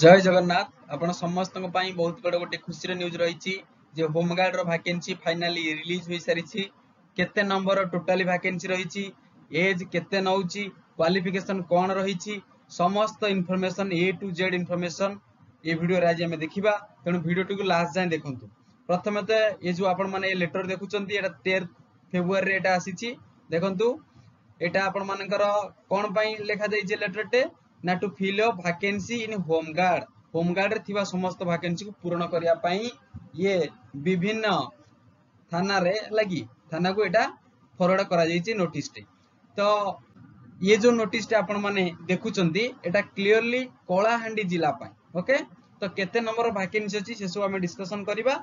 जय जगन्नाथ आपण समस्त बहुत बड़ गोटे खुशी न्यूज रही होमगार्ड रो वैकेंसी फाइनाली रिलीज हो सारी केते नंबर टोटाली वैकेंसी रही एज केते नौची क्वालिफिकेशन कौन रही समस्त information A to Z information ये वीडियो आज आम देखा तेणु वीडियो को लास्ट जाए देखु प्रथम तो ये जो आपण मैंने लेटर देखुं 13 फेब्रुआरी आसी देखु एटा आपण मानकर कौन लिखा जाइए लेटर टे ना to fill up vacancy in home guard रे थिबा समस्त वैकेंसी को पूर्ण करिया पई ये विभिन्न थाना रे लगी थाना को एटा फॉरवर्ड करा जाइए नोटिस टे। तो ये जो नोटिस टे आपण माने देखुचंती एटा क्लियरली कलाहांडी जिला पई ओके। तो केते नंबर वैकेंसी अछि से सब हम डिस्कशन करिबा।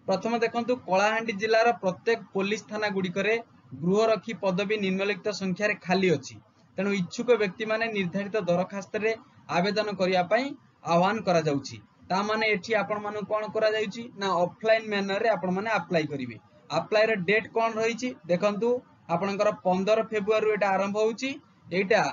प्रथम देखंतु कलाहांडी जिलार प्रत्येक पुलिस थाना गुडी करे गृहरक्षी पदवी निम्नलिखित संख्यार खाली अछि तेणु इच्छुक व्यक्ति माने निर्धारित दरखास्त रे आवेदन करिया पई आह्वान करा जाउछि। ता माने एठी आपण माने कोन करा जाउछि ना ऑफलाइन मैनर रे आपण माने अप्लाई करिवे। अप्लाई रे डेट कोन रहिछि देखंतु आपणकर 15 फेब्रुआरी एटा आरंभ होउछि एटा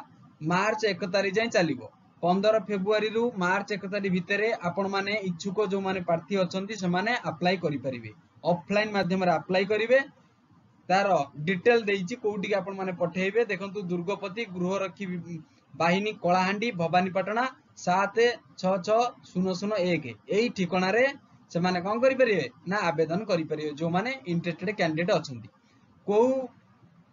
मार्च 1 तारिख जाय चलिबो। 15 फेब्रुआरी रु मार्च 1 तारिख भितरे आपण माने इच्छुक जो माने प्रार्थी अछंती से माने अप्लाई करि परिबे। ऑफलाइन माध्यम रे अप्लाई करिवे तार डिटेल देइछि कोउटी आपण माने पठेइबे। देखंतु दुर्गपति गृहरक्षी बाहिनी कलाहांडी भवानीपाटना 766001 एई ठिकाना रे से माने कोन करि परिबे ना आवेदन करि परिबे जो माने इंटरेस्टेड कैंडिडेट अछंती। को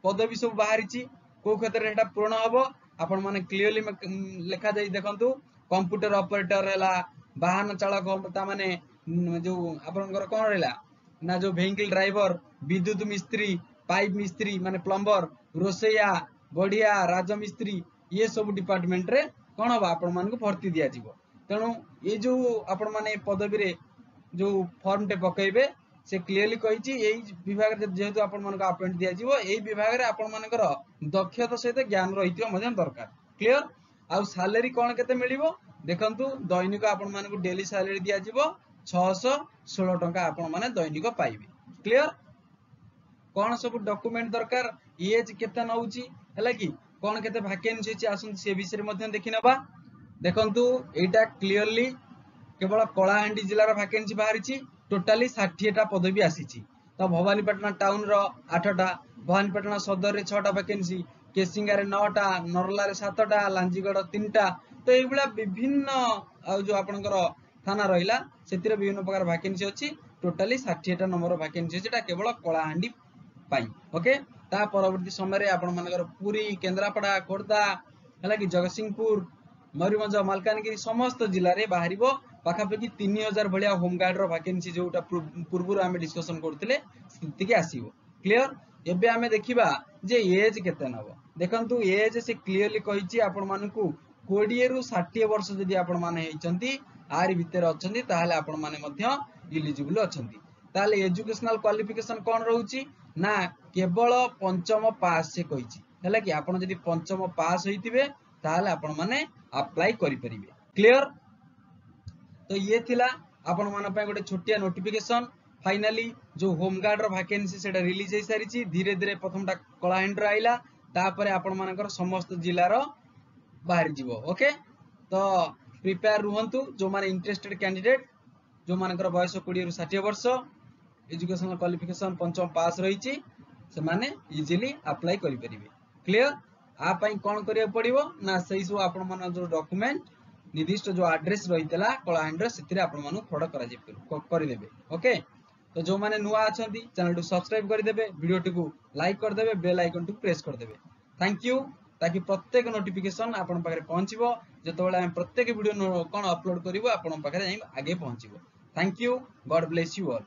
पदवी सब बाहरिछि को क्षेत्र रे एटा पूर्ण हबो आपण माने क्लियरली लिखा जाई। देखंतु कंप्यूटर ऑपरेटर हैला वाहन चालक ता माने जो आपनकर कोन रहला ना जो व्हीकल ड्राइवर विद्युत मिस्त्री पाइप मिस्त्री माने प्लम्बर रोसैया बढ़िया राजमिस्त्री ये सब डिपार्टमेंट रे कोन हबा आपण मान को भर्ती दिया जिवो। तेणु ये जो आपण माने पदवी रे जो फॉर्म टे पकेइबे से क्लियरली कहिछि एई विभाग रे जेहेतु आपण मान को अपॉइंट दिया जिवो एई विभाग रे आपण मानकर दक्षता सहित ज्ञान रहितो मजे दरकार क्लियर। आ सैलरी कोन केते मिलिबो देखंतु दैनिक आपण मान को डेली सैलरी दिया जिवो 616 टंका आपण माने दैनिक पाइबे क्लियर। कौन सब डॉक्यूमेंट दरकार एज केते नउची हैला कि कौन केते वैकेंसी अछि आसुन से विषय मध्ये देखि नबा। देखंतु एटा क्लियरली केवल कलाहांडी जिल्ला रा वैकेंसी बाहरिछि टोटली 60 टा पदवी आसीछि। तो भवानीपाटना टाउन रो 8 टा भवानीपाटना सदर रे 6 टा वैकेंसी केसिंगा रे 9 टा नरला रे 7 टा लांजीगड़ 3 टा। तो एबुला विभिन्न जो आपनकर थाना रहिला सेतिरे विभिन्न प्रकार वैकेंसी अछि टोटली 60 टा नंबर वैकेंसी जेटा केवल कलाहांडी पाई ओके। ता परवर्ती समय रे आपण मानकर पुरी केंद्रापड़ा खोर्धा हला कि जगतसिंहपुर मयूरभंज मालकानगिरी समस्त जिल्ला रे बाहरिबो पाखापाखि 3000 भलिया होमगार्ड रो वैकेंसी जोटा पूर्वरु आमे डिस्कशन करथिले स्थिति के आसीबो क्लियर। एबे आमे देखिबा जे एज केते नबो देखंतु एज से क्लियरली कहिछि आपण मानकू 20 रु 60 वर्ष जदि आपण माने हेचंती आरि भितर अछंती ताहाले आपण माने मध्य इलिजिबल अछंती। ताहाले एजुकेशनल क्वालिफिकेशन कोन रहउची ना केवल पंचम पास से कहिछि हैला कि आपण जदि पंचम पास होइतिबे ताहाले आपण माने अप्लाई करि परिबे क्लियर। तो ये थिला आपण मान पय गोटे छोटिया नोटिफिकेशन फाइनली जो होमगार्ड रो वैकेंसी सेटा रिलीज हे सारिछि धीरे धीरे प्रथमटा कलाहांडी रो आइला तापर आपण मानकर समस्त जिल्ला रो बाहर जिवो ओके। तो प्रिपेयर रुहंतु जो माने इंटरेस्टेड कैंडिडेट जो मानकर बयस 20 रु 60 वर्ष एजुकेशनल क्वालिफिकेशन पंचम पास रही से माने इजीली अप्लाई करि परिबे क्लियर। आ पई कोन करिया पड़िबो ना सही सब आपण मन जो डॉक्यूमेंट निर्दिष्ट जो एड्रेस रहितला कलाहांडी सेतिरे आपण मन फॉरवर्ड करा जे करि देबे ओके। तो जो माने नुवा अछंती चैनल टू सब्सक्राइब करि देबे वीडियो टिकु लाइक कर देबे बेल आइकन टू प्रेस कर देबे थैंक यू ताकि प्रत्येक नोटिफिकेशन आपण पाखरे पहुंचीबो जेतबेला हम प्रत्येक वीडियो कोन अपलोड करिवो आपण पाखरे आगे पहुंचीबो। Thank you God bless you all.